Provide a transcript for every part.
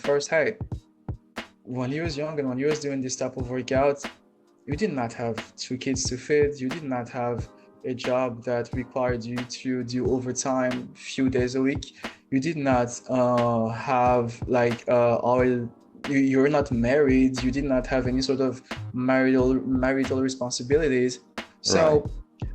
first, hey, when you was young and when you was doing this type of workout, you did not have two kids to feed. You did not have a job that required you to do overtime few days a week. You did not have like all. You're not married. You did not have any sort of marital responsibilities. Right. So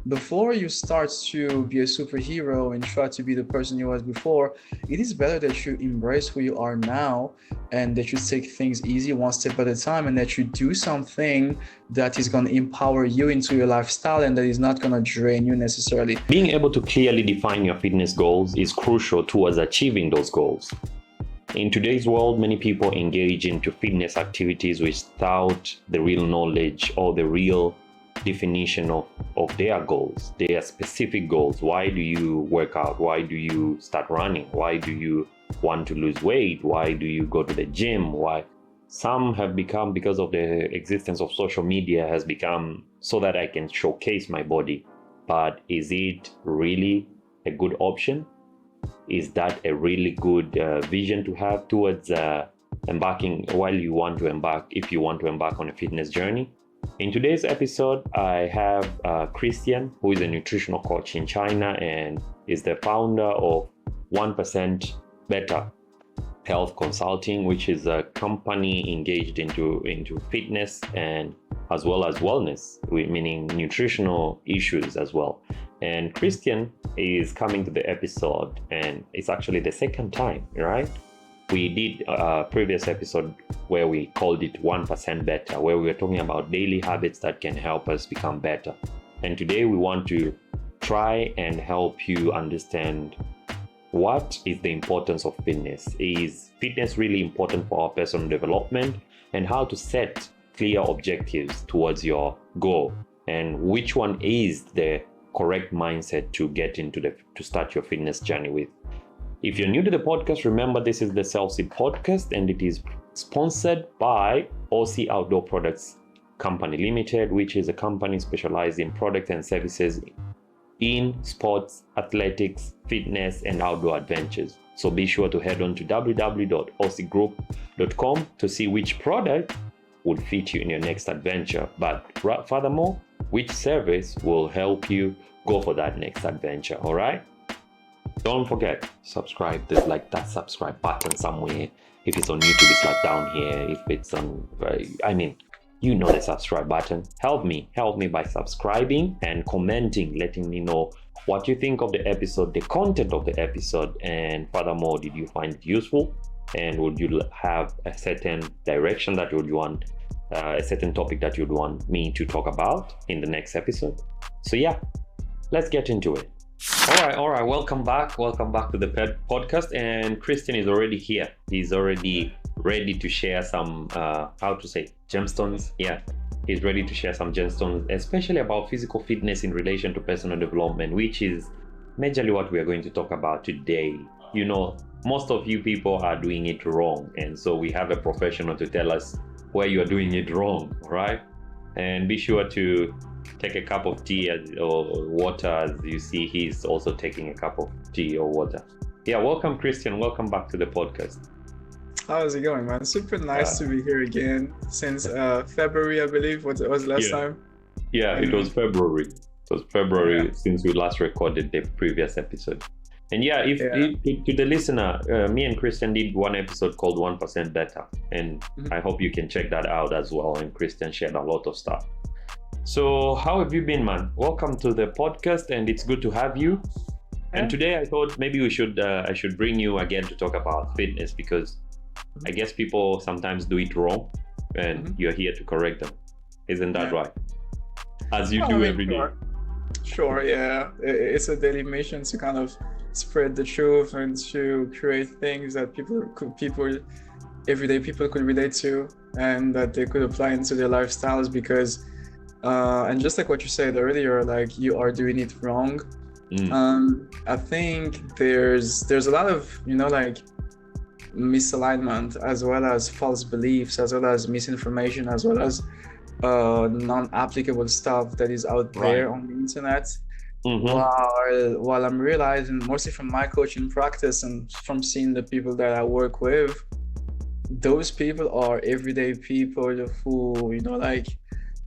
before you start to be a superhero and try to be the person you was before, it is better that you embrace who you are now and that you take things easy one step at a time and that you do something that is going to empower you into your lifestyle and that is not going to drain you necessarily. Being able to clearly define your fitness goals is crucial towards achieving those goals. In today's world, many people engage into fitness activities without the real knowledge or the real definition of their goals, their specific goals. Why do you work out? Why do you start running? Why do you want to lose weight? Why do you go to the gym? Why? Some have become, because of the existence of social media, has become so that I can showcase my body. But is it really a good option? Is that a really good vision to have towards embarking while you want to embark, if you want to embark on a fitness journey? In today's episode, I have Christian, who is a nutritional coach in China and is the founder of 1% Better Health Consulting, which is a company engaged into fitness and as well as wellness, meaning nutritional issues as well. And Christian is coming to the episode, and it's actually the second time, right? We did a previous episode where we called it 1% Better, where we were talking about daily habits that can help us become better. And today we want to try and help you understand what is the importance of fitness. Is fitness really important for our personal development? And how to set clear objectives towards your goal, and which one is the correct mindset to get into to start your fitness journey with. If you're new to the podcast, remember this is the SelfSeed podcast and it is sponsored by OC Outdoor Products Company Limited, which is a company specialized in products and services in sports, athletics, fitness, and outdoor adventures. So be sure to head on to www.ocgroup.com to see which product would fit you in your next adventure. But furthermore, which service will help you go for that next adventure, all right? Don't forget, subscribe. There's like that subscribe button somewhere. If it's on YouTube, it's like down here. If it's on, you know the subscribe button. Help me by subscribing and commenting, letting me know what you think of the episode, the content of the episode, and furthermore, did you find it useful? And would you have a certain direction that you would want, a certain topic that you'd want me to talk about in the next episode? So yeah, let's get into it. All right. Welcome back to the podcast. And Christian is already here. He's already ready to share some, gemstones. Yeah, he's ready to share some gemstones, especially about physical fitness in relation to personal development, which is majorly what we are going to talk about today. You know, most of you people are doing it wrong. And so we have a professional to tell us where you are doing it wrong, right? And be sure to take a cup of tea or water. As you see, he's also taking a cup of tea or water. Yeah, welcome Christian. Welcome back to the podcast. How's it going, man? Super nice to be here again since February, I believe. What was last time? Yeah, it was February. Since we last recorded the previous episode. And to the listener, me and Christian did one episode called 1% Better. And I hope you can check that out as well. And Christian shared a lot of stuff. So how have you been, man? Welcome to the podcast, and it's good to have you. And today I thought maybe I should bring you again to talk about fitness, because I guess people sometimes do it wrong, and you're here to correct them. Isn't that right? As you do every day. Sure, yeah. It's a daily mission to kind of spread the truth and to create things that everyday people could relate to and that they could apply into their lifestyles, because and just like what you said earlier, like you are doing it wrong. I think there's a lot of, like misalignment, as well as false beliefs, as well as misinformation, as well as non-applicable stuff that is out there on the internet. While I'm realizing, mostly from my coaching practice and from seeing the people that I work with, those people are everyday people who, like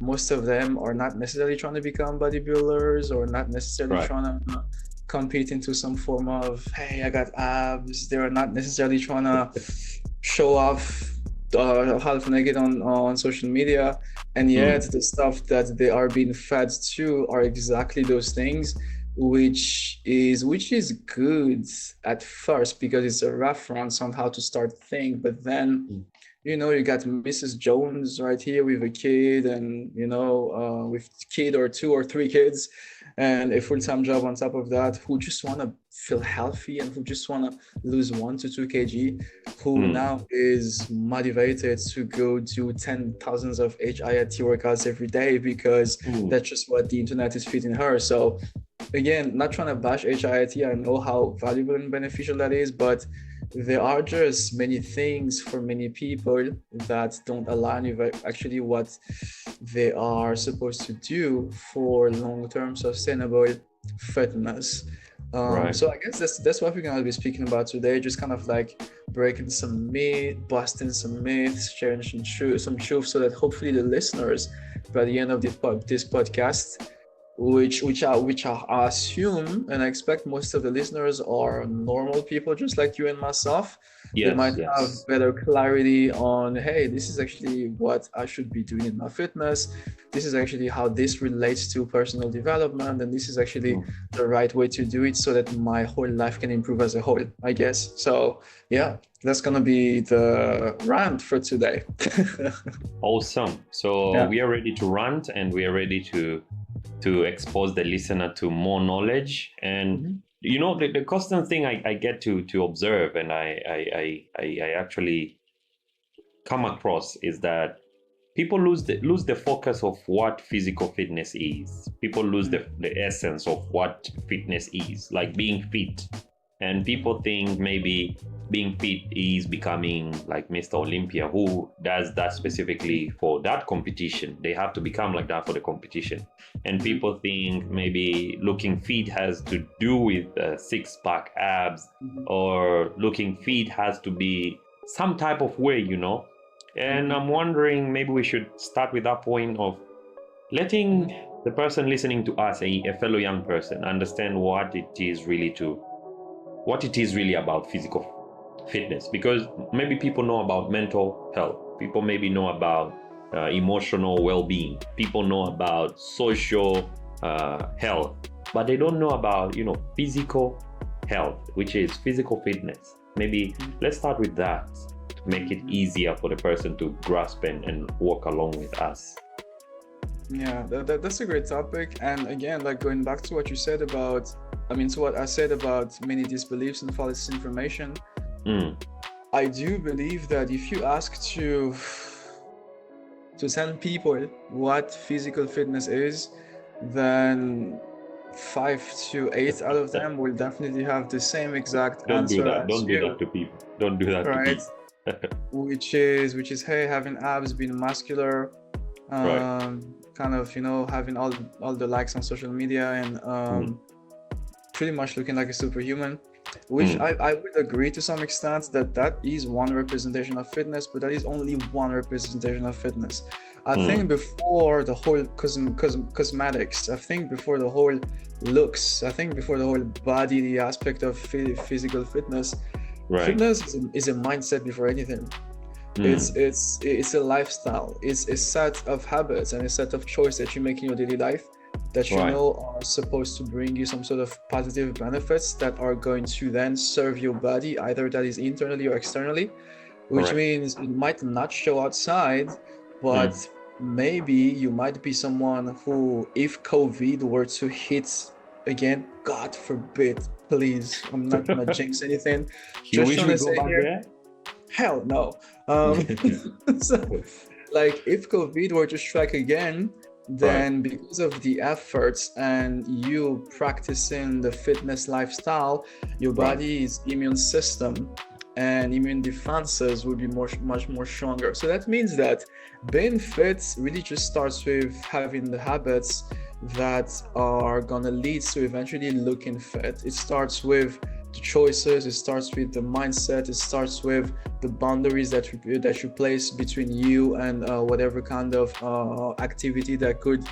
most of them are not necessarily trying to become bodybuilders or not necessarily Right. trying to compete into some form of, hey, I got abs. They're not necessarily trying to show off half naked on social media. And yet the stuff that they are being fed to are exactly those things, which is good at first because it's a reference on how to start things. But then you got Mrs. Jones right here with a kid, and with kid or two or three kids, and a full-time job on top of that, who just want to feel healthy and who just want to lose 1 to 2 kg, who now is motivated to go do 10,000s of HIIT workouts every day because that's just what the internet is feeding her. So again, not trying to bash HIIT, I know how valuable and beneficial that is, but there are just many things for many people that don't align with actually what they are supposed to do for long-term sustainable fitness. So I guess that's what we're gonna be speaking about today, just kind of like breaking some myth, busting some myths, sharing some truth, so that hopefully the listeners by the end of this podcast, which I assume and I expect most of the listeners are normal people just like you and myself. They might have better clarity on, hey, this is actually what I should be doing in my fitness. This is actually how this relates to personal development, and this is actually the right way to do it so that my whole life can improve as a whole, I guess. So yeah, that's gonna be the rant for today. Awesome. So we are ready to rant, and we are ready to expose the listener to more knowledge. And the constant thing I get to observe, and I actually come across, is that people lose the focus of what physical fitness is. People lose the essence of what fitness is, like being fit. And people think maybe being fit is becoming like Mr. Olympia, who does that specifically for that competition. They have to become like that for the competition. And people think maybe looking fit has to do with six-pack abs, or looking fit has to be some type of way, And I'm wondering, maybe we should start with that point of letting the person listening to us, a fellow young person, understand what it is really about physical fitness. Because maybe people know about mental health, people maybe know about emotional well-being, people know about social health, but they don't know about physical health, which is physical fitness. Maybe let's start with that to make it easier for the person to grasp and walk along with us. Yeah, that's a great topic. And again, like going back to what you said about, to what I said about many disbeliefs and false information, I do believe that if you ask to 10 people what physical fitness is, then 5 to 8 out of them will definitely have the same exact answer. Don't do that to people. Don't do that to people. which is, hey, having abs, being muscular, kind of having all the likes on social media, and pretty much looking like a superhuman, which I would agree to some extent that is one representation of fitness, but that is only one representation of fitness. I think before the whole cosmetics, I think before the whole looks, I think before the whole body, the aspect of physical fitness, fitness is a mindset before anything. It's a lifestyle. It's a set of habits and a set of choices that you make in your daily life that you know are supposed to bring you some sort of positive benefits that are going to then serve your body, either that is internally or externally, which means it might not show outside, but maybe you might be someone who, if COVID were to hit again, God forbid, please, I'm not gonna jinx anything. You wish we go back there? Hell no. So, like, if COVID were to strike again, then because of the efforts and you practicing the fitness lifestyle, your body's immune system and immune defenses will be much more stronger. So that means that being fit really just starts with having the habits that are gonna lead to eventually looking fit. It starts with the choices, it starts with the mindset, it starts with the boundaries that you place between you and whatever kind of activity that could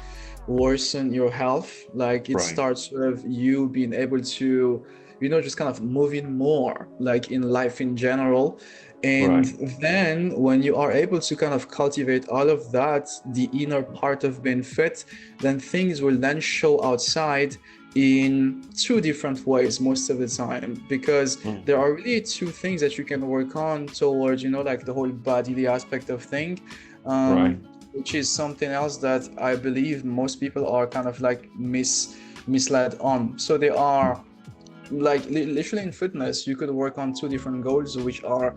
worsen your health. Like it starts with you being able to, just kind of moving more, like in life in general. And then when you are able to kind of cultivate all of that, the inner part of being fit, then things will then show outside in two different ways most of the time, because there are really two things that you can work on towards, like the whole bodily aspect of thing, which is something else that I believe most people are kind of like misled on. So they are like literally in fitness, you could work on two different goals, which are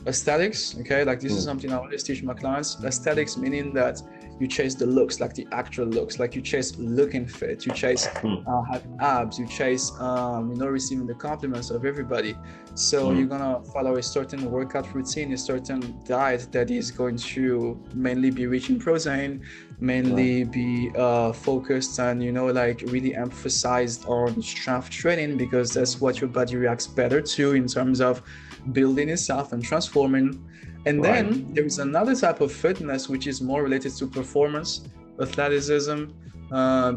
aesthetics. Okay, like this is something I always teach my clients. Aesthetics meaning that you chase the looks, like the actual looks, like you chase looking fit, you chase having abs, you chase receiving the compliments of everybody. So you're gonna follow a certain workout routine, a certain diet that is going to mainly be rich in protein, mainly be focused and like really emphasized on strength training, because that's what your body reacts better to in terms of building itself and transforming. And then there is another type of fitness which is more related to performance, athleticism,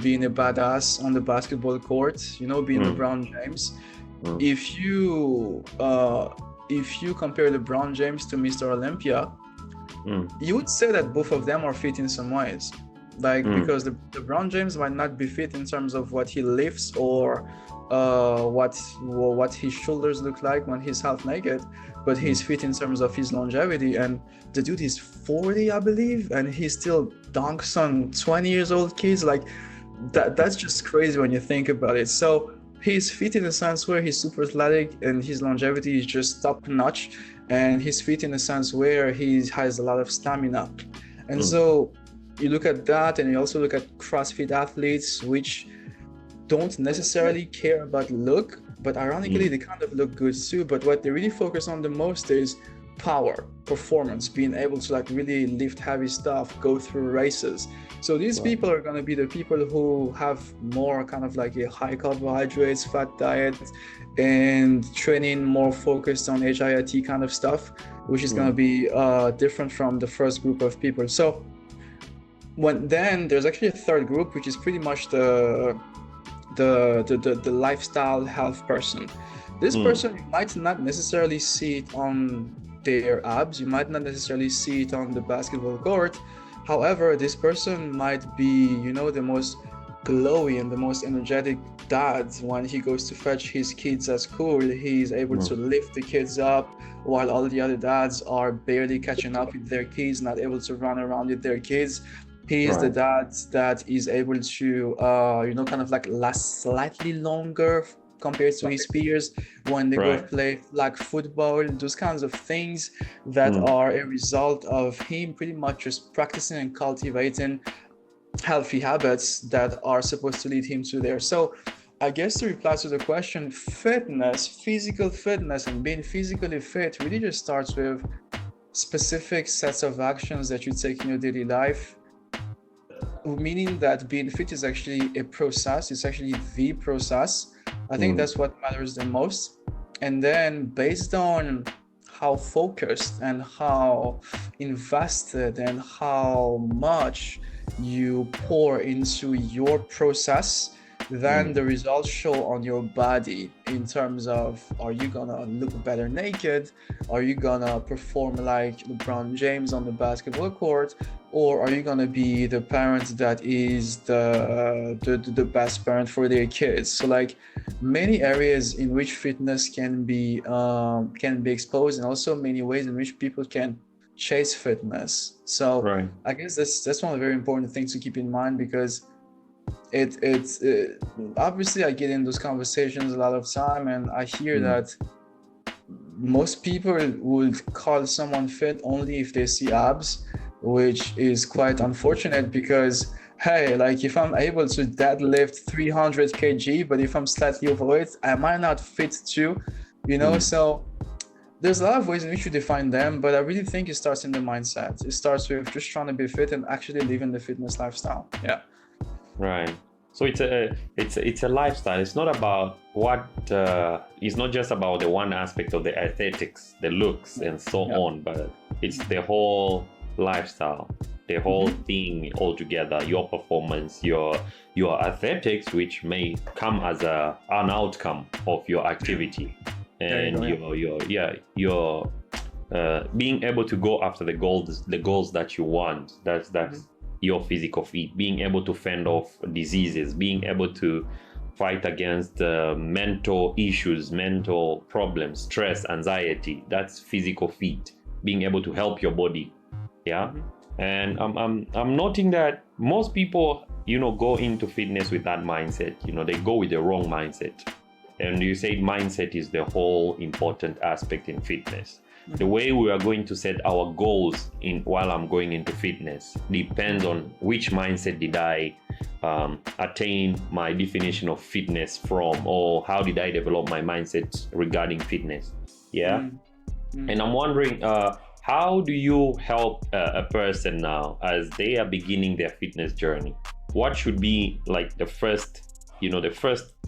being a badass on the basketball court, being LeBron James. If you compare LeBron James to Mr. Olympia, you would say that both of them are fit in some ways. Like because LeBron James might not be fit in terms of what he lifts or what his shoulders look like when he's half naked, but he's fit in terms of his longevity. And the dude is 40, I believe, and he still dunks on 20 years old kids. Like that's just crazy when you think about it. So he's fit in a sense where he's super athletic and his longevity is just top notch, and he's fit in a sense where he has a lot of stamina. And so you look at that, and you also look at CrossFit athletes, which don't necessarily care about look, but ironically they kind of look good too. But what they really focus on the most is power, performance, being able to like really lift heavy stuff, go through races. So these people are going to be the people who have more kind of like a high carbohydrates, fat diet, and training more focused on HIIT kind of stuff, which is going to be different from the first group of people. So then there's actually a third group, which is pretty much the lifestyle health person. This person, you might not necessarily see it on their abs, you might not necessarily see it on the basketball court. However, this person might be, the most glowy and the most energetic dad. When he goes to fetch his kids at school, he's able to lift the kids up, while all the other dads are barely catching up with their kids, not able to run around with their kids. He's the dad that is able to, kind of like last slightly longer compared to his peers when they go play flag football, those kinds of things that are a result of him pretty much just practicing and cultivating healthy habits that are supposed to lead him to there. So I guess to reply to the question, fitness, physical fitness and being physically fit really just starts with specific sets of actions that you take in your daily life, meaning that being fit is actually a process. It's actually the process. I think that's what matters the most. And then based on how focused and how invested and how much you pour into your process, then the results show on your body in terms of, are you gonna look better naked? Are you gonna perform like LeBron James on the basketball court? Or are you gonna be the parent that is the best parent for their kids? So like many areas in which fitness can be exposed, and also many ways in which people can chase fitness. So I guess that's one of the very important things to keep in mind, because it's obviously I get in those conversations a lot of time, and I hear that most people would call someone fit only if they see abs, which is quite unfortunate, because hey, like if I'm able to deadlift 300 kg, but if I'm slightly overweight, am I not fit too? So there's a lot of ways in which you define them, but I really think it starts in the mindset. It starts with just trying to be fit and actually living the fitness lifestyle. Yeah. Right. So it's a lifestyle. It's not about it's not just about the one aspect of the aesthetics, the looks and so on, but it's the whole lifestyle, the whole thing altogether. Your performance, your aesthetics, which may come as an outcome of your activity, and your being able to go after the goals that you want. That's your physical feat, being able to fend off diseases, being able to fight against mental issues, mental problems, stress, anxiety. That's physical feat, being able to help your body. And I'm noting that most people, go into fitness with that mindset. They go with the wrong mindset. And you say mindset is the whole important aspect in fitness. The way we are going to set our goals while I'm going into fitness depends on which mindset did I attain my definition of fitness from, or how did I develop my mindset regarding fitness. And I'm wondering, how do you help a person now as they are beginning their fitness journey? What should be like the first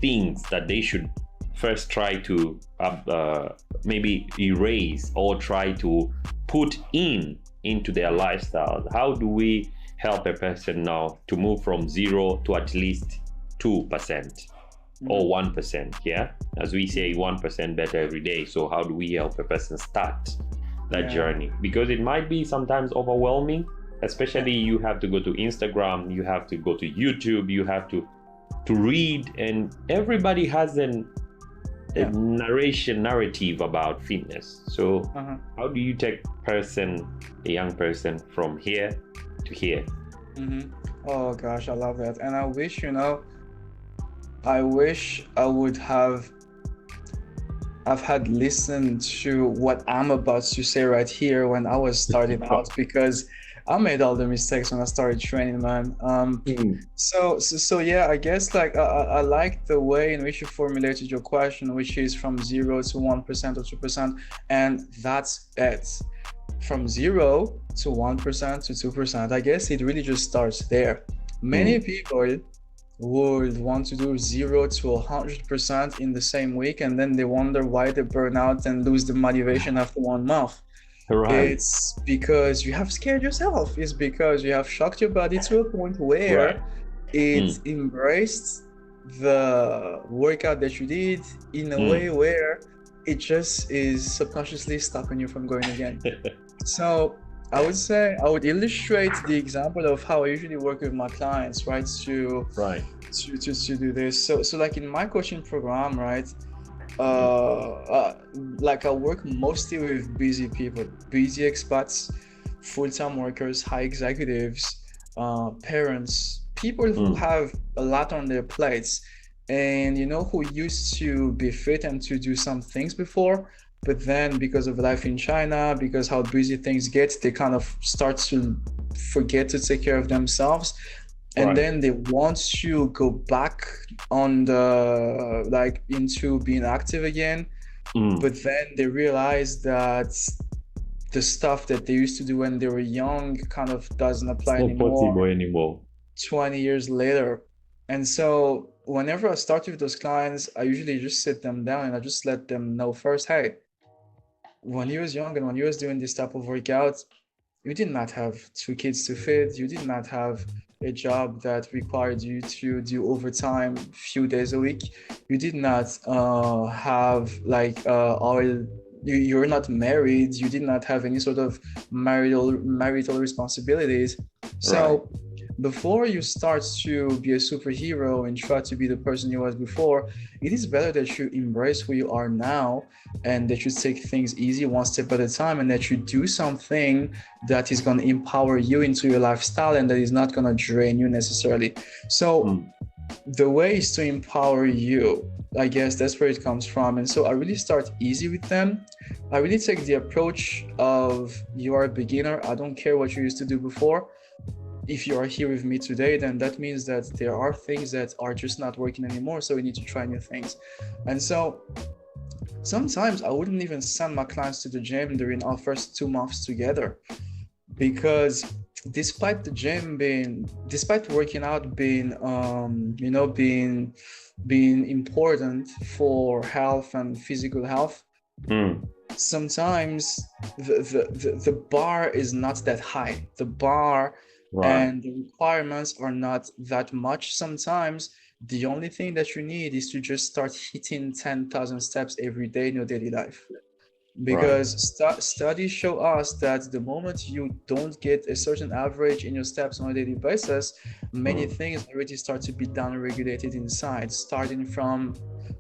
things that they should first try to maybe erase or try to put into their lifestyle? How do we help a person now to move from 0 to at least 2% or 1%? As we say, 1% better every day. So how do we help a person start that journey? Because it might be sometimes overwhelming, especially you have to go to Instagram, you have to go to YouTube, you have to read, and everybody has a narrative about fitness. So how do you take a young person from here to here? Oh gosh, I love that. And I wish I would have had listened to what I'm about to say right here when I was starting out, because I made all the mistakes when I started training, man. So yeah, I guess like I like the way in which you formulated your question, which is from 0 to 1% or 2%, and that's it. From 0 to 1% to 2%. I guess it really just starts there. Many people would want to do 0 to 100% in the same week, and then they wonder why they burn out and lose the motivation after 1 month. It's because you have scared yourself. It's because you have shocked your body to a point where it embraced the workout that you did in a way where it just is subconsciously stopping you from going again. So I would say I would illustrate the example of how I usually work with my clients, right? To do this. So like in my coaching program, right? Like I work mostly with busy people, busy expats, full-time workers, high executives, parents, people who have a lot on their plates, and who used to be fit and to do some things before, but then because of life in China, because how busy things get, they kind of start to forget to take care of themselves. And then they want to go back on into being active again. But then they realize that the stuff that they used to do when they were young kind of doesn't apply anymore 20 years later. And so whenever I start with those clients, I usually just sit them down and I just let them know first, hey, when you was young and when you was doing this type of workouts, you did not have 2 kids to feed. You did not have a job that required you to do overtime few days a week. You did not have you're not married. You did not have any sort of marital responsibilities. So before you start to be a superhero and try to be the person you was before, it is better that you embrace who you are now and that you take things easy, one step at a time, and that you do something that is going to empower you into your lifestyle and that is not going to drain you necessarily. So the way is to empower you. I guess that's where it comes from. And so I really start easy with them. I really take the approach of, you are a beginner. I don't care what you used to do before. If you are here with me today, then that means that there are things that are just not working anymore. So we need to try new things. And so sometimes I wouldn't even send my clients to the gym during our first 2 months together, because despite working out being important for health and physical health, sometimes the bar is not that high. The bar and the requirements are not that much. Sometimes the only thing that you need is to just start hitting 10,000 steps every day in your daily life. Because studies show us that the moment you don't get a certain average in your steps on a daily basis, many things already start to be down-regulated inside, starting from,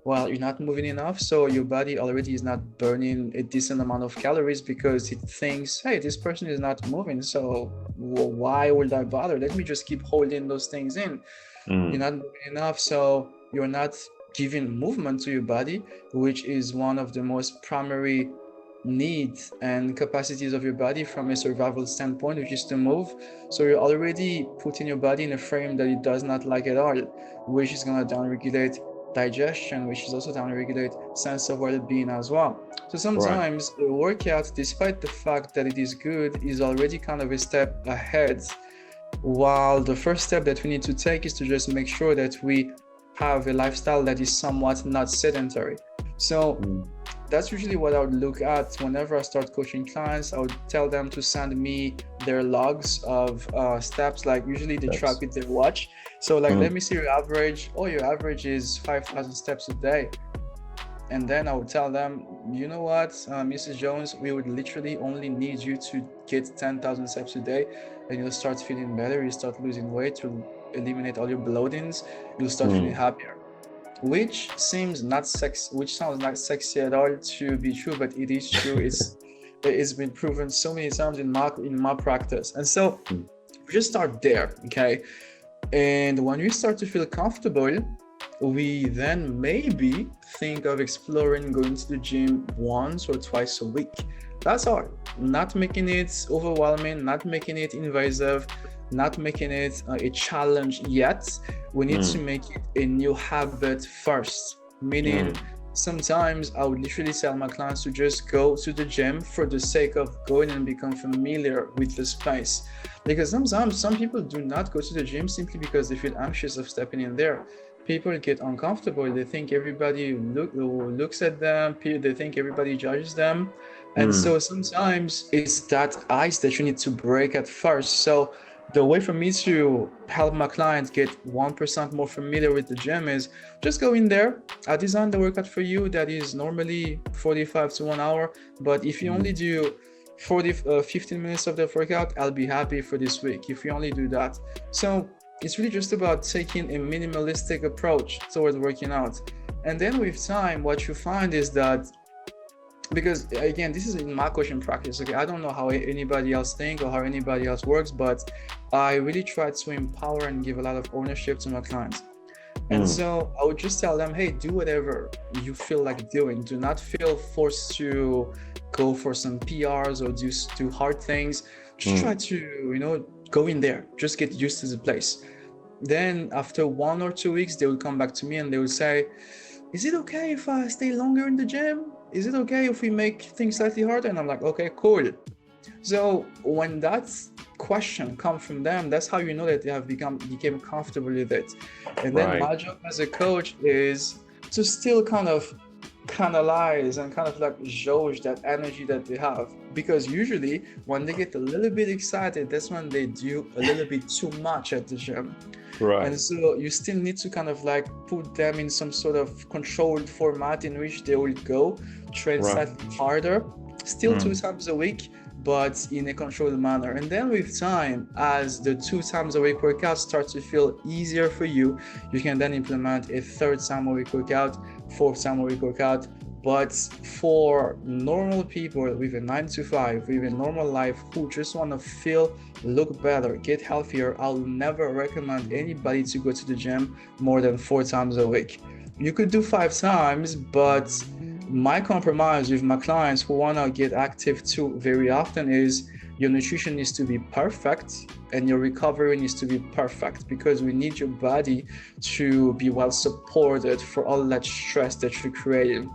well, you're not moving enough, so your body already is not burning a decent amount of calories because it thinks, hey, this person is not moving, so why would I bother? Let me just keep holding those things in. You're not moving enough, so you're not giving movement to your body, which is one of the most primary needs and capacities of your body from a survival standpoint, which is to move. So you're already putting your body in a frame that it does not like at all, which is going to downregulate digestion, which is also downregulate sense of well-being as well. So sometimes a workout, despite the fact that it is good, is already kind of a step ahead, while the first step that we need to take is to just make sure that we have a lifestyle that is somewhat not sedentary. So that's usually what I would look at whenever I start coaching clients. I would tell them to send me their logs of steps, like usually they track with their watch. So like, let me see your average. Oh, your average is 5,000 steps a day. And then I would tell them, you know what, Mrs. Jones, we would literally only need you to get 10,000 steps a day, and you'll start feeling better. You start losing weight, you'll eliminate all your bloatings, you'll start feeling happier. Which sounds not sexy at all to be true, but it is true. It's been proven so many times in my practice. And so we just start there, okay? And when we start to feel comfortable, we then maybe think of exploring going to the gym once or twice a week. That's all. Not making it overwhelming, not making it invasive, not making it a challenge yet. We need to make it a new habit first. Meaning, sometimes I would literally tell my clients to just go to the gym for the sake of going and become familiar with the space. Because sometimes some people do not go to the gym simply because they feel anxious of stepping in there. People get uncomfortable. They think everybody looks at them. They think everybody judges them. And so sometimes it's that ice that you need to break at first. So the way for me to help my clients get 1% more familiar with the gym is just go in there. I designed the workout for you that is normally 45 to 1 hour. But if you only do 15 minutes of the workout, I'll be happy for this week if you only do that. So it's really just about taking a minimalistic approach towards working out. And then with time, what you find is that, because again, this is in my coaching practice, okay, I don't know how anybody else thinks or how anybody else works, but I really try to empower and give a lot of ownership to my clients. And so I would just tell them, hey, do whatever you feel like doing. Do not feel forced to go for some PRs or do hard things. Just try to, go in there, just get used to the place. Then after 1 or 2 weeks, they will come back to me and they will say, is it okay if I stay longer in the gym? Is it okay if we make things slightly harder? And I'm like, okay, cool. So when that question comes from them, that's how you know that they have became comfortable with it. And then my job as a coach is to still kind of canalize and kind of like jauge that energy that they have, because usually when they get a little bit excited, that's when they do a little bit too much at the gym. And so you still need to kind of like put them in some sort of controlled format in which they will go train slightly harder, still 2 times a week, but in a controlled manner. And then with time, as the 2 times a week workout starts to feel easier for you, you can then implement a 3rd time a week workout, 4th time a week workout. But for normal people with a 9 to 5, with a normal life, who just want to look better, get healthier, I'll never recommend anybody to go to the gym more than 4 times a week. You could do 5 times, but my compromise with my clients who want to get active too very often is your nutrition needs to be perfect and your recovery needs to be perfect, because we need your body to be well supported for all that stress that you're creating.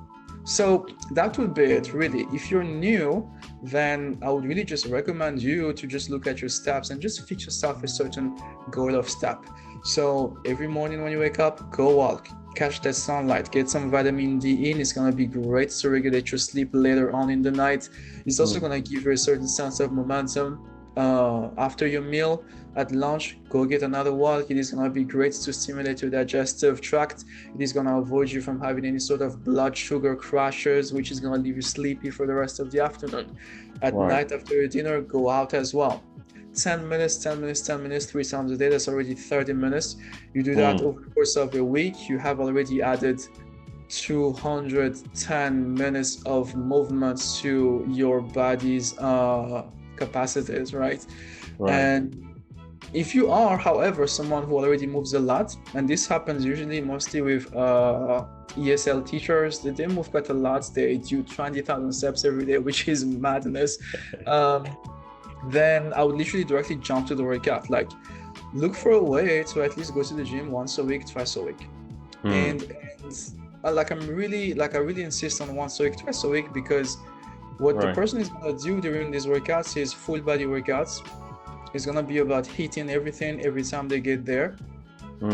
So that would be it, really. If you're new, then I would really just recommend you to just look at your steps and just fix yourself a certain goal of step. So every morning when you wake up, go walk, catch that sunlight, get some vitamin D in. It's going to be great to regulate your sleep later on in the night. It's also going to give you a certain sense of momentum. After your meal at lunch, go get another walk. It is going to be great to stimulate your digestive tract. It is going to avoid you from having any sort of blood sugar crashes, which is going to leave you sleepy for the rest of the afternoon. At night after your dinner, go out as well. 10 minutes, 10 minutes, 10 minutes, 3 times a day. That's already 30 minutes. You do that over the course of a week. You have already added 210 minutes of movement to your body's capacities, right? And if you are, however, someone who already moves a lot, and this happens usually mostly with ESL teachers, they move quite a lot. They do 20,000 steps every day, which is madness. Then I would literally directly jump to the workout. Like, look for a way to at least go to the gym once a week, twice a week. And I really insist on once a week, twice a week, because what the person is going to do during these workouts is full body workouts. It's going to be about hitting everything every time they get there,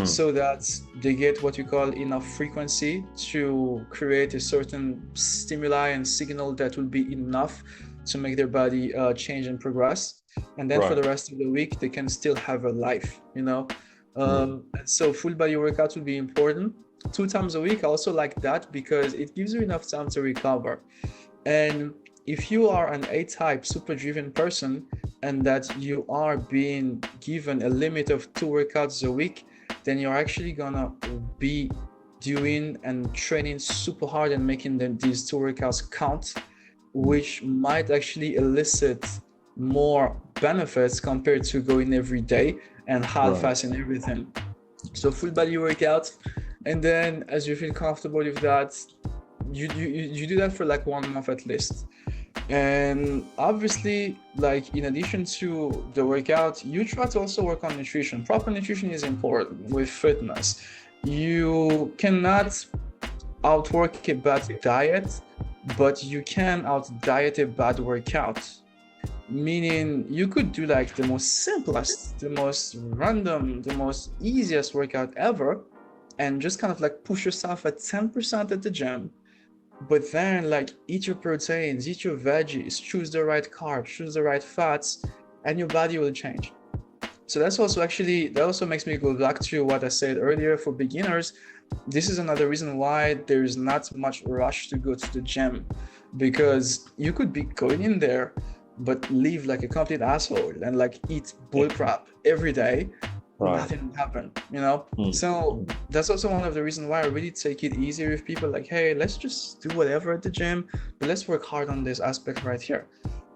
so that they get what you call enough frequency to create a certain stimuli and signal that will be enough to make their body change and progress. And then for the rest of the week, they can still have a life, you know? And so full body workouts will be important. 2 times a week, I also like that because it gives you enough time to recover. And if you are an A-type super driven person and that you are being given a limit of 2 workouts a week, then you're actually gonna be doing and training super hard and making these 2 workouts count, which might actually elicit more benefits compared to going every day and half-assing everything. So full body workout, and then as you feel comfortable with that, you do that for like 1 month at least. And obviously, like, in addition to the workout, you try to also work on nutrition. Proper nutrition is important with fitness. You cannot outwork a bad diet, but you can out-diet a bad workout. Meaning you could do like the most simplest, the most random, the most easiest workout ever, and just kind of like push yourself at 10% at the gym. But then, like, eat your proteins, eat your veggies, choose the right carbs, choose the right fats, and your body will change. So that also makes me go back to what I said earlier. For beginners, this is another reason why there's not much rush to go to the gym, because you could be going in there but live like a complete asshole and like eat bullcrap every day. Nothing will happen, you know? So that's also one of the reasons why I really take it easy with people. Like, hey, let's just do whatever at the gym, but let's work hard on this aspect right here.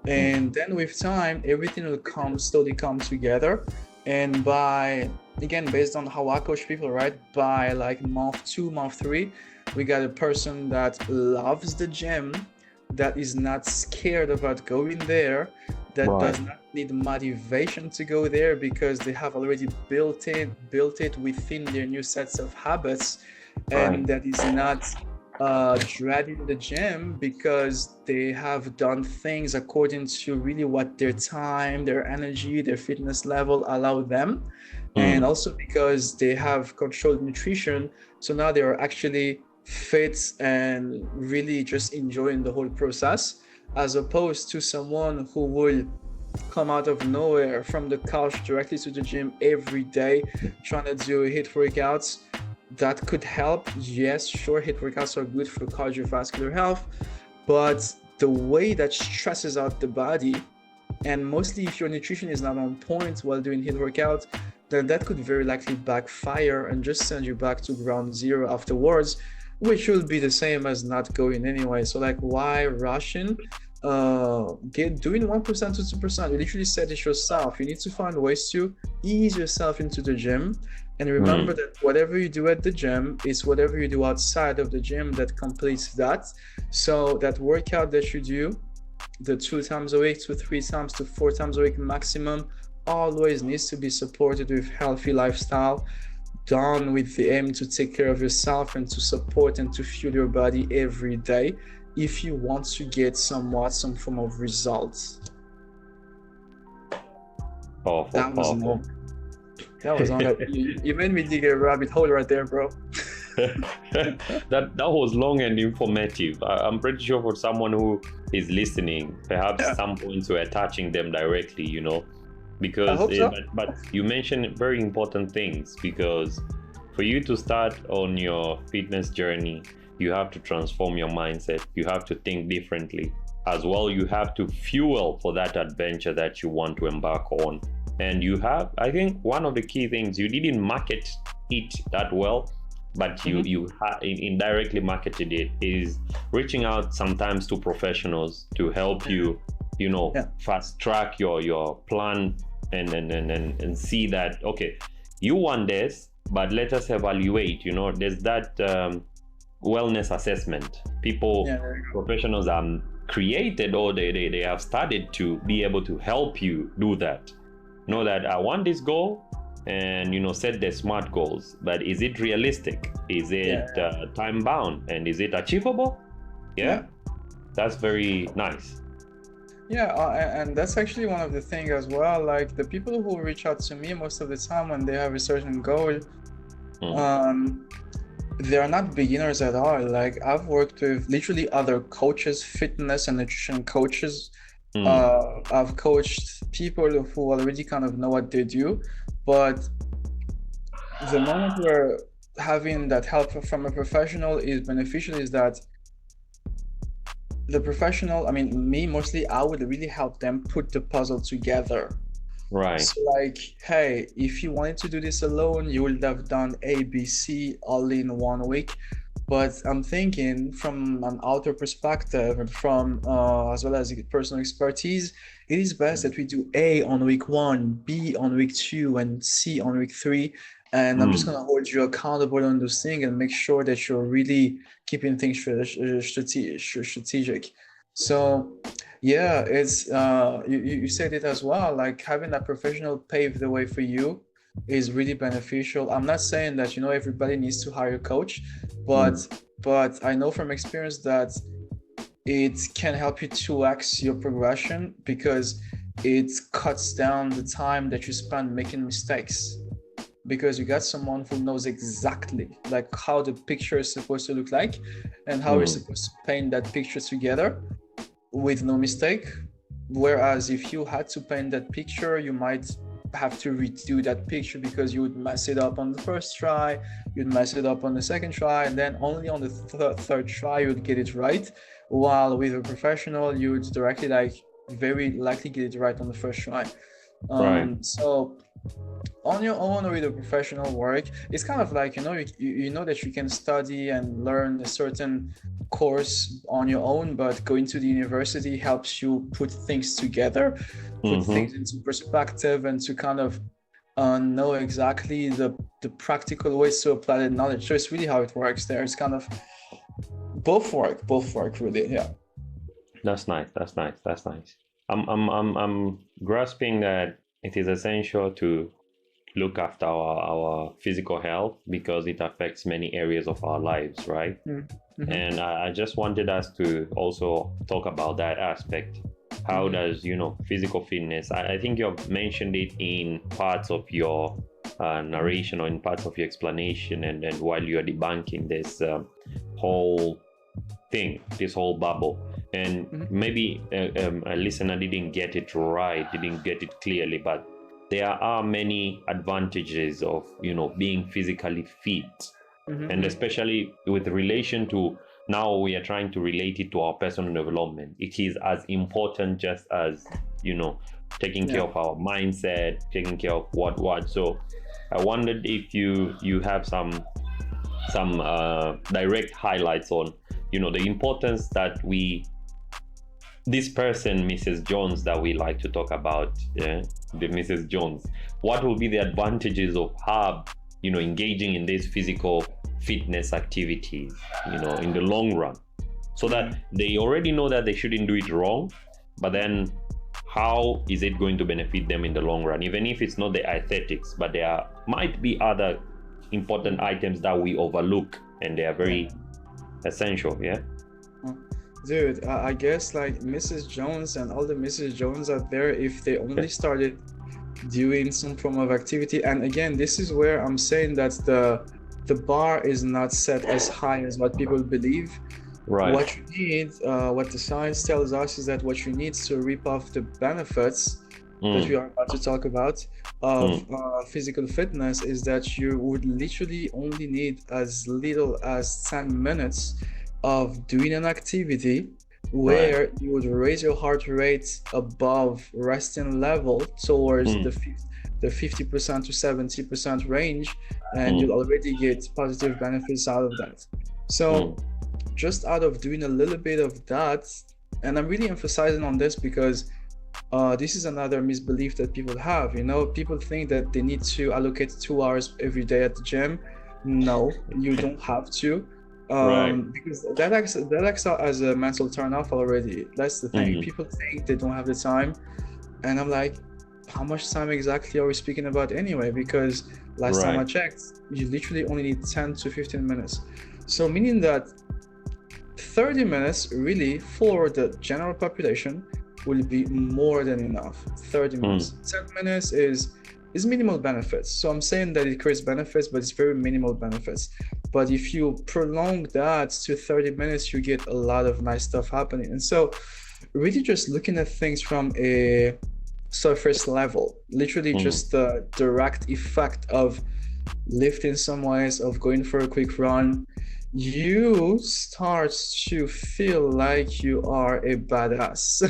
And then with time, everything will slowly come together. And based on how I coach people, right? By like month 2, month 3, we got a person that loves the gym, that is not scared about going there, that does not need motivation to go there because they have already built it within their new sets of habits, and that is not dreading the gym because they have done things according to really what their time, their energy, their fitness level allow them, and also because they have controlled nutrition, so now they are actually fit and really just enjoying the whole process, as opposed to someone who will come out of nowhere from the couch directly to the gym every day trying to do HIIT workouts. That could help. Yes, sure, HIIT workouts are good for cardiovascular health, but the way that stresses out the body, and mostly if your nutrition is not on point while doing HIIT workout, then that could very likely backfire and just send you back to ground zero afterwards, which will be the same as not going anyway. So like, why rushing? Doing 1% to 2%. You literally said it yourself. You need to find ways to ease yourself into the gym, and remember that whatever you do at the gym is whatever you do outside of the gym that completes that. So that workout that you do, the 2 times a week to 3 times to 4 times a week maximum, always needs to be supported with healthy lifestyle. done with the aim to take care of yourself and to support and to fuel your body every day if you want to get some form of results. Powerful, That was powerful. long. That was long. You made me dig a rabbit hole right there, bro. that was long and informative. I'm pretty sure for someone who is listening, perhaps some points were touching them directly, you know, because I hope so. but you mentioned very important things, because for you to start on your fitness journey, you have to transform your mindset. You have to think differently. As well, you have to fuel for that adventure that you want to embark on. And you have, I think, one of the key things, you didn't market it that well, but you indirectly marketed it, is reaching out sometimes to professionals to help you, you know, fast track your plan and see that, okay, you want this, but let us evaluate. You know, there's that wellness assessment. Professionals are created, or they have started to be able to help you do that. Know that I want this goal, and you know, set the SMART goals, but is it realistic? Is it time bound? And is it achievable? That's very nice. And that's actually one of the things as well. Like, the people who reach out to me most of the time when they have a certain goal, they are not beginners at all. Like, I've worked with literally other coaches, fitness and nutrition coaches. I've coached people who already kind of know what they do, but the moment where having that help from a professional is beneficial is that the professional, I mean, me mostly, I would really help them put the puzzle together. Right. So like, hey, if you wanted to do this alone, you would have done A, B, C all in 1 week. But I'm thinking from an outer perspective and from as well as personal expertise, it is best that we do A on week 1, B on week 2, and C on week 3. And I'm just going to hold you accountable on those things and make sure that you're really keeping things strategic. So yeah, it's you said it as well, like having a professional pave the way for you is really beneficial. I'm not saying that, you know, everybody needs to hire a coach, but I know from experience that it can help you 2x your progression, because it cuts down the time that you spend making mistakes, because you got someone who knows exactly like how the picture is supposed to look like and how you're supposed to paint that picture together with no mistake. Whereas if you had to paint that picture, you might have to redo that picture because you would mess it up on the first try, you'd mess it up on the second try, and then only on the third try you would get it right. While with a professional, you would directly, like, very likely get it right on the first try. So on your own or with a professional work, it's kind of like, you know that you can study and learn a certain course on your own, but going to the university helps you put things together, put things into perspective, and to kind of know exactly the practical ways to apply the knowledge. So it's really how it works there. It's kind of both work really. Yeah, that's nice. I'm grasping that it is essential to look after our physical health, because it affects many areas of our lives, right? And I just wanted us to also talk about that aspect. How does, you know, physical fitness, I think you've mentioned it in parts of your narration or in parts of your explanation, and while you're debunking this whole thing, this whole bubble, and maybe a listener didn't get it right, didn't get it clearly, but there are many advantages of, you know, being physically fit, and especially with relation to, now we are trying to relate it to our personal development. It is as important just as, you know, taking care of our mindset, taking care of what. So I wondered if you have some direct highlights on, you know, the importance that this person, Mrs. Jones, that we like to talk about, the Mrs. Jones, what will be the advantages of her, you know, engaging in these physical fitness activities, you know, in the long run, so that they already know that they shouldn't do it wrong, but then how is it going to benefit them in the long run, even if it's not the aesthetics, but there might be other important items that we overlook, and they are very essential. Yeah. Dude, I guess like Mrs. Jones and all the Mrs. Jones out there, if they only started doing some form of activity, and again, this is where I'm saying that the bar is not set as high as what people believe. Right. What you need, what the science tells us, is that what you need to reap off the benefits that we are about to talk about of physical fitness is that you would literally only need as little as 10 minutes of doing an activity where you would raise your heart rate above resting level towards the 50% to 70% range, and you'll already get positive benefits out of that. So just out of doing a little bit of that, and I'm really emphasizing on this because this is another misbelief that people have. You know, people think that they need to allocate 2 hours every day at the gym. No, you don't have to. Because that acts out as a mental turn-off already. That's the thing. People think they don't have the time, and I'm like, how much time exactly are we speaking about anyway? Because last time I checked, you literally only need 10 to 15 minutes. So meaning that 30 minutes really for the general population will be more than enough. 30 minutes. 10 minutes is minimal benefits. So I'm saying that it creates benefits, but it's very minimal benefits. But if you prolong that to 30 minutes, you get a lot of nice stuff happening. And so really just looking at things from a surface level, literally just the direct effect of lifting some weights, of going for a quick run, you start to feel like you are a badass.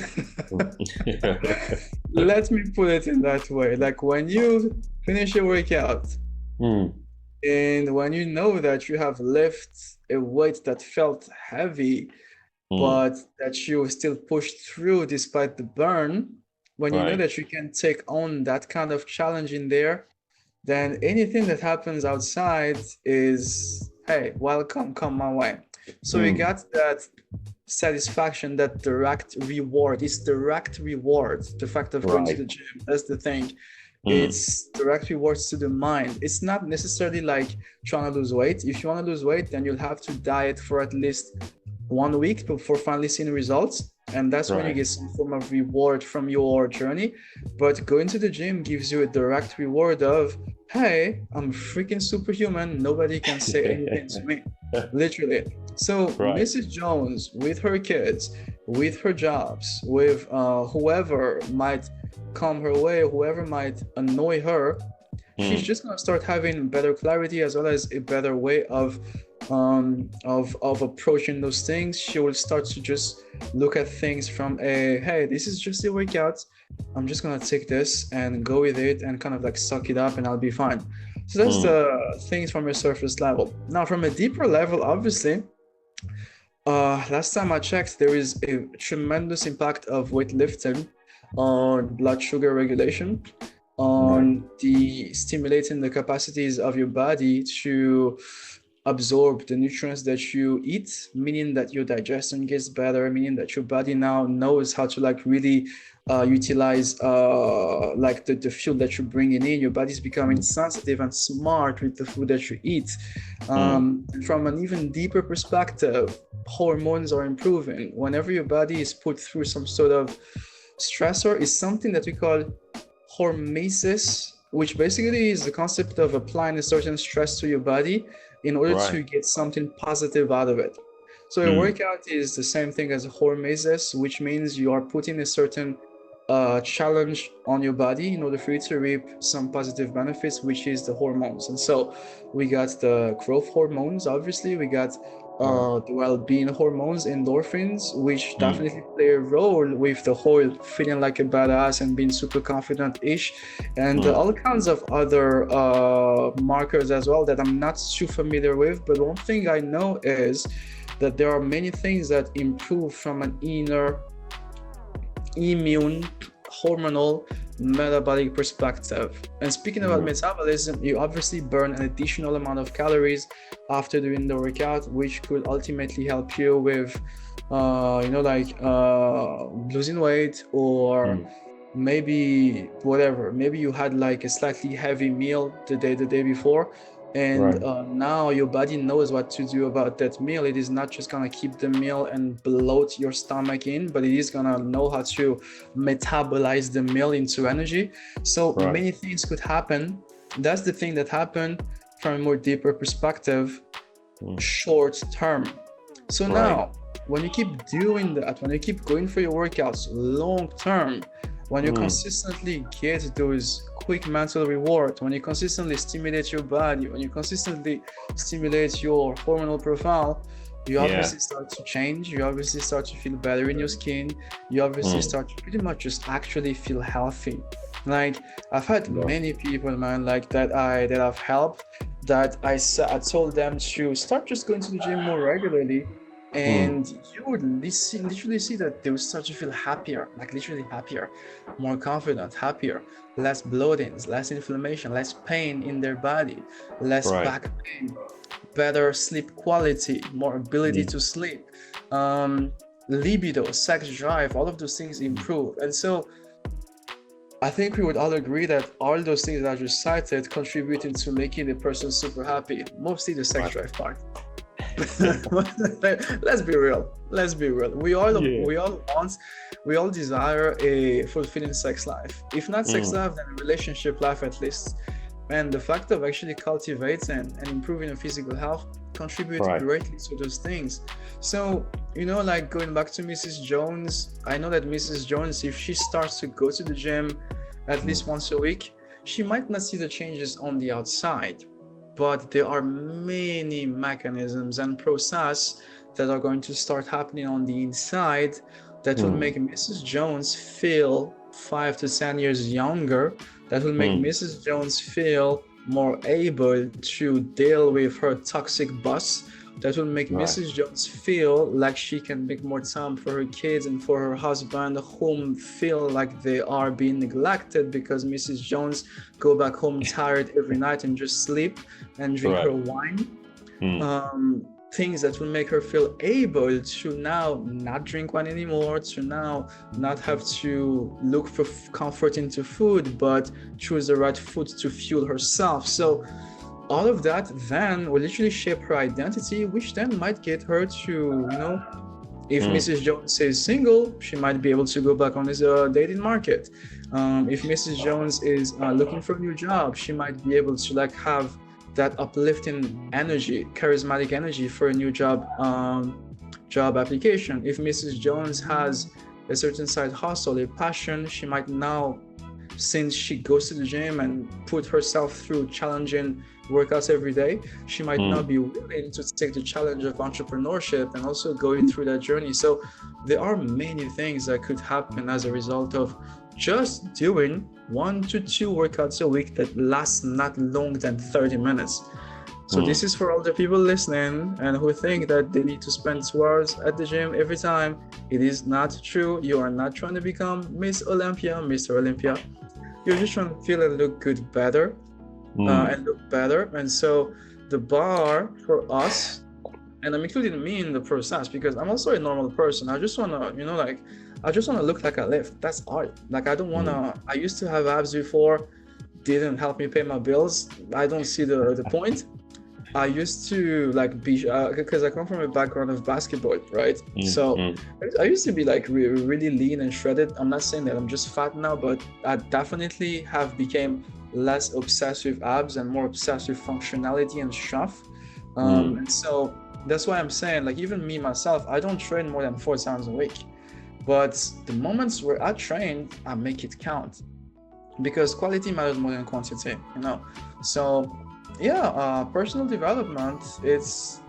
Let me put it in that way. Like when you finish your workout and when you know that you have lifted a weight that felt heavy, but that you still pushed through despite the burn, when you know that you can take on that kind of challenge in there, then anything that happens outside is, hey, welcome, come my way. So you got that satisfaction, that direct reward. It's direct reward, the fact of going to the gym. That's the thing. It's direct rewards to the mind. It's not necessarily like trying to lose weight. If you want to lose weight, then you'll have to diet for at least 1 week before finally seeing results. And that's when you get some form of reward from your journey. But going to the gym gives you a direct reward of, hey, I'm freaking superhuman. Nobody can say anything to me, literally. So Mrs. Jones, with her kids, with her jobs, with whoever might come her way, whoever might annoy her, she's just gonna start having better clarity as well as a better way of approaching those things. She will start to just look at things from a, hey, this is just a workout. I'm just gonna take this and go with it and kind of like suck it up and I'll be fine. So that's the things from a surface level. Now from a deeper level, obviously, last time I checked, there is a tremendous impact of weightlifting on blood sugar regulation, on the stimulating the capacities of your body to absorb the nutrients that you eat, meaning that your digestion gets better, meaning that your body now knows how to like really utilize like the fuel that you're bringing in. Your body's becoming sensitive and smart with the food that you eat. From an even deeper perspective, hormones are improving. Whenever your body is put through some sort of stressor, is something that we call hormesis, which basically is the concept of applying a certain stress to your body in order to get something positive out of it. So a workout is the same thing as a hormesis, which means you are putting a certain challenge on your body in order for you to reap some positive benefits, which is the hormones. And so we got the growth hormones, obviously, we got the well-being hormones, endorphins, which definitely play a role with the whole feeling like a badass and being super confident-ish, and all kinds of other markers as well that I'm not too familiar with. But one thing I know is that there are many things that improve from an inner immune, hormonal, metabolic perspective. And speaking about metabolism, you obviously burn an additional amount of calories after doing the workout, which could ultimately help you with losing weight, or maybe whatever, maybe you had like a slightly heavy meal the day before, And Right. now your body knows what to do about that meal. It is not just gonna keep the meal and bloat your stomach in, but it is gonna know how to metabolize the meal into energy. So Right. many things could happen. That's the thing that happened from a more deeper perspective, short term. So Right. now, when you keep doing that, when you keep going for your workouts long term, when you consistently get those quick mental rewards, when you consistently stimulate your body, when you consistently stimulate your hormonal profile, you Yeah. obviously start to change. You obviously start to feel better in your skin. You obviously start to pretty much just actually feel healthy. Like I've had Yeah. many people, man, like that I've helped, that I told them to start just going to the gym more regularly, and you would literally see that they would start to feel happier, like literally happier, more confident, happier, less bloatings, less inflammation, less pain in their body, less Right. back pain, better sleep quality, more ability to sleep, libido, sex drive, all of those things improve. And so I think we would all agree that all those things that I just cited contributing to making a person super happy, mostly the sex drive part. Let's be real. Let's be real. We all desire a fulfilling sex life. If not sex life, then a relationship life at least. And the fact of actually cultivating and improving your physical health contributes greatly to those things. So, like going back to Mrs. Jones, I know that Mrs. Jones, if she starts to go to the gym at least once a week, she might not see the changes on the outside, but there are many mechanisms and process that are going to start happening on the inside that will make Mrs. Jones feel 5 to 10 years younger, that will make Mrs. Jones feel more able to deal with her toxic boss, that will make Mrs. Jones feel like she can make more time for her kids and for her husband, whom feel like they are being neglected because Mrs. Jones go back home tired every night and just sleep and drink her wine. Things that will make her feel able to now not drink wine anymore, to now not have to look for comfort into food, but choose the right food to fuel herself. So all of that then will literally shape her identity, which then might get her to, if Mrs. Jones is single, she might be able to go back on this dating market. If Mrs. Jones is looking for a new job, she might be able to have that uplifting energy, charismatic energy for a new job application. If Mrs. Jones has a certain side hustle, a passion, she might now, since she goes to the gym and put herself through challenging workouts every day, she might now be willing to take the challenge of entrepreneurship and also going through that journey. So there are many things that could happen as a result of just doing 1 to 2 workouts a week that last not longer than 30 minutes. So this is for all the people listening and who think that they need to spend 2 hours at the gym every time. It is not true. You are not trying to become Miss Olympia, Mr. Olympia. You're just trying to feel and look good better, and look better. And so the bar for us, and I'm including me in the process because I'm also a normal person. I just want to, I just want to look like I lift. That's art. Like I don't want to, I used to have abs before, didn't help me pay my bills. I don't see the point. I used to be, because I come from a background of basketball, right? So I used to be really lean and shredded. I'm not saying that I'm just fat now, but I definitely have become less obsessed with abs and more obsessed with functionality and strength. And so that's why I'm saying, even me myself, I don't train more than 4 times a week. But the moments where I train, I make it count because quality matters more than quantity, So yeah, personal development,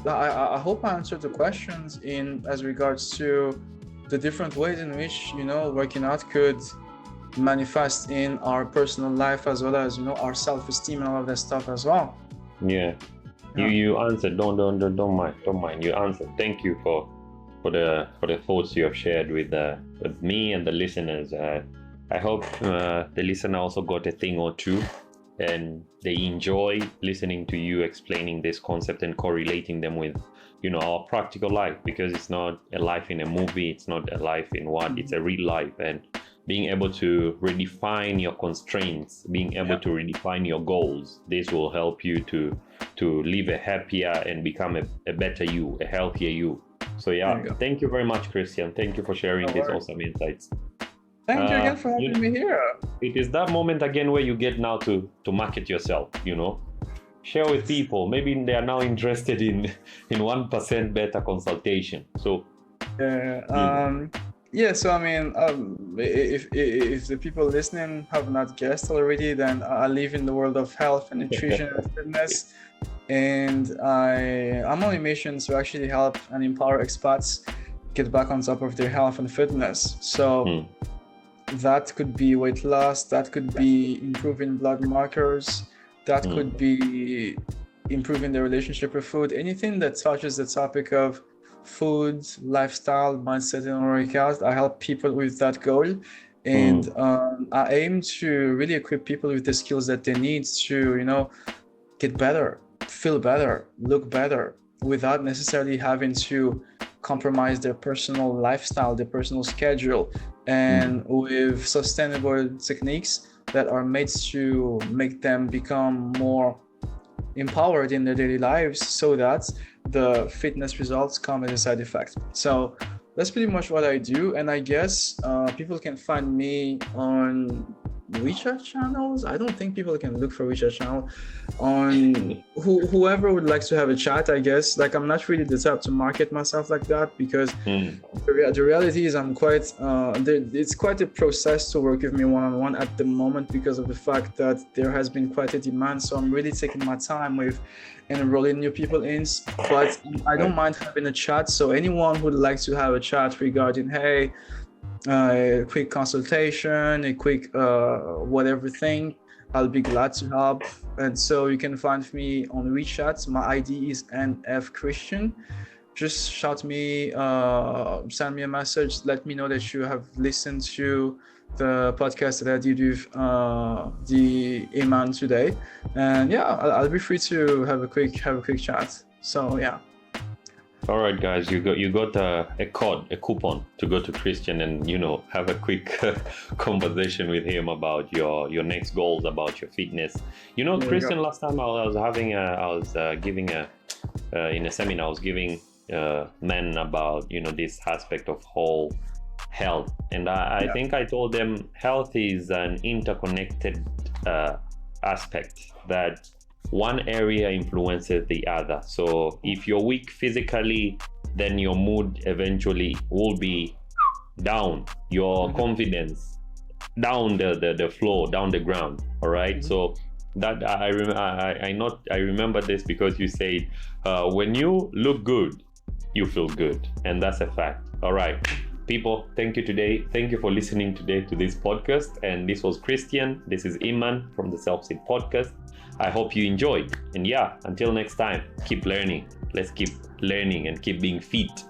I hope I answered the questions as regards to the different ways in which, working out could manifest in our personal life as well as, our self-esteem and all of that stuff as well. Yeah. You answered. Don't mind. You answered. Thank you for the thoughts you have shared with me and the listeners. I hope the listener also got a thing or two, and they enjoy listening to you explaining this concept and correlating them with, our practical life, because it's not a life in a movie. It's not a life in what, it's a real life. And being able to redefine your constraints, being able to redefine your goals. This will help you to live a happier and become a better you, a healthier you. So yeah, thank you very much, Christian. Thank you for sharing these awesome insights. Thank you again for having me here. It is that moment again where you get now to market yourself, share with people. Maybe they are now interested in 1% better consultation. So so I mean, if the people listening have not guessed already, then I live in the world of health and nutrition and fitness, and I'm on a mission to actually help and empower expats get back on top of their health and fitness. So that could be weight loss, that could be improving blood markers, that could be improving the relationship with food, anything that touches the topic of food, lifestyle, mindset, and workout. I help people with that goal. And I aim to really equip people with the skills that they need to, get better, feel better, look better, without necessarily having to compromise their personal lifestyle, their personal schedule, and with sustainable techniques that are made to make them become more empowered in their daily lives, so that the fitness results come as a side effect. So that's pretty much what I do. And I guess people can find me on WeChat channels. I don't think people can look for WeChat channel on whoever would like to have a chat, I guess. Like, I'm not really the type to market myself like that, because the reality is I'm quite it's quite a process to work with me one-on-one at the moment, because of the fact that there has been quite a demand. So I'm really taking my time with enrolling new people in, but I don't mind having a chat. So anyone who would like to have a chat regarding, hey, a quick consultation, a quick whatever thing, I'll be glad to help. And so you can find me on WeChat. My ID is NF Christian. Just shout me, send me a message, let me know that you have listened to the podcast that I did with the Iman today. And yeah, I'll be free to have a quick chat. So yeah. All right, guys, you got a code, a coupon to go to Christian and have a quick conversation with him about your next goals, about your fitness. Christian, last time I was giving in a seminar, I was giving men about this aspect of whole health, and I think I told them health is an interconnected aspect, that one area influences the other. So if you're weak physically, then your mood eventually will be down, your confidence down the floor, down the ground. All right. So that I remember this because you said when you look good, you feel good, and that's a fact. All right, people, thank you today. Thank you for listening today to this podcast. And this was Christian. This is Iman from the SelfSeed podcast. I hope you enjoyed. And yeah, until next time, keep learning. Let's keep learning and keep being fit.